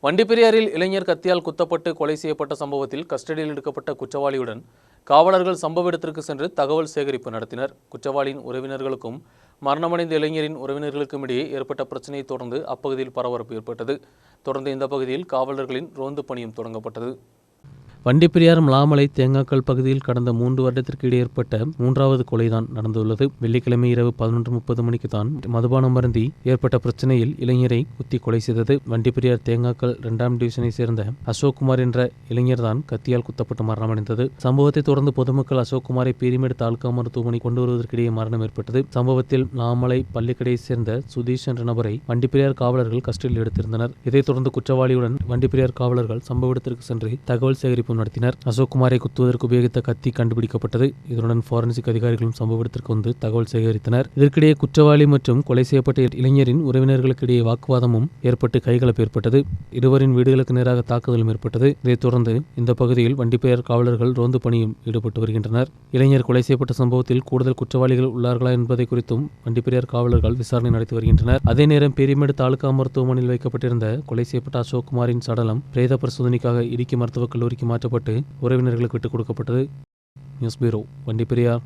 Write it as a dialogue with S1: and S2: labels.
S1: வண்டிப்பெரியாறில் இளைஞர் கத்தியால் குத்தப்பட்டு கொலை செய்யப்பட்ட சம்பவத்தில் கஸ்டடியில் எடுக்கப்பட்ட குற்றவாளியுடன் காவலர்கள் சம்பவ இடத்திற்கு சென்று தகவல் சேகரிப்பு நடத்தினர். குற்றவாளியின் உறவினர்களுக்கும் மரணமடைந்த இளைஞரின் உறவினர்களுக்கும் இடையே ஏற்பட்ட பிரச்சனையை தொடர்ந்து அப்பகுதியில் பரபரப்பு ஏற்பட்டது. தொடர்ந்து இந்த பகுதியில் காவலர்களின் ரோந்து பணியும் தொடங்கப்பட்டது. வண்டிப்பெரியார் மலாமலை தேங்காக்கல் பகுதியில் கடந்த 3 வருடத்திற்கு இடையே ஏற்பட்ட 3வது கொலைதான் நடந்துள்ளது. வெள்ளிக்கிழமை இரவு 11:30 மணிக்கு தான் மதுபானம் அருந்தி ஏற்பட்ட பிரச்சனையில் இளைஞரை குத்தி கொலை செய்தது. வண்டிப்பெரியார் தேங்காக்கல் 2ஆம் டிவிஷனை சேர்ந்த அசோக்குமார் என்ற இளைஞர் தான் கத்தியால் குத்தப்பட்டு மரணமடைந்தது. சம்பவத்தை தொடர்ந்து பொதுமக்கள் அசோக்குமாரை பீரிமேடு தாலுகா மருத்துவமனை கொண்டு வருவதற்கிடையே மரணம் ஏற்பட்டது. சம்பவத்தில் மலாமலை பள்ளிக்கடையை சேர்ந்த சுதீஷ் என்ற நபரை வண்டிப்பெரியார் காவலர்கள் கஸ்டடியில் எடுத்திருந்தனர். இதைத் தொடர்ந்து குற்றவாளியுடன் வண்டிப்பெரியார் காவலர்கள் சம்பவ இடத்திற்கு சென்று தகவல் சேகரிப்பு நடத்தினர். அசோக்குமாரை குத்துவதற்கு உபயோகித்த கத்தி கண்டுபிடிக்கப்பட்டது. இதனுடன் போரன்சிக் அதிகாரிகளும் சம்பவ இடத்திற்கு வந்து தகவல் சேகரித்தனர். இதற்கிடையே குற்றவாளி மற்றும் கொலை செய்யப்பட்ட இளைஞரின் உறவினர்களுக்கிடையே வாக்குவாதமும் ஏற்பட்டு கைகலப்பு ஏற்பட்டது. இருவரின் வீடுகளுக்கு நேராக தாக்குதலும் ஏற்பட்டது. இதைத் தொடர்ந்து இந்த பகுதியில் வண்டிப்பெரியார் காவலர்கள் ரோந்து பணியும் ஈடுபட்டு வருகின்றனர். இளைஞர் கொலை செய்யப்பட்ட சம்பவத்தில் கூடுதல் குற்றவாளிகள் உள்ளார்களா என்பதை குறித்தும் வண்டிப்பெரியார் காவலர்கள் விசாரணை நடத்தி வருகின்றனர். அதே நேரம் பீரிமேடு தாலுகா மருத்துவமனையில் வைக்கப்பட்டிருந்த கொலை செய்யப்பட்ட அசோக்குமாரின் சடலம் பிரேத பரிசோதனைக்காக இடுக்கி மருத்துவக் கல்லூரிக்கு மாற்றப்பட்டு உறவினர்களுக்கு விட்டுக் கொடுக்கப்பட்டது. News bureau, Vandiperiyar.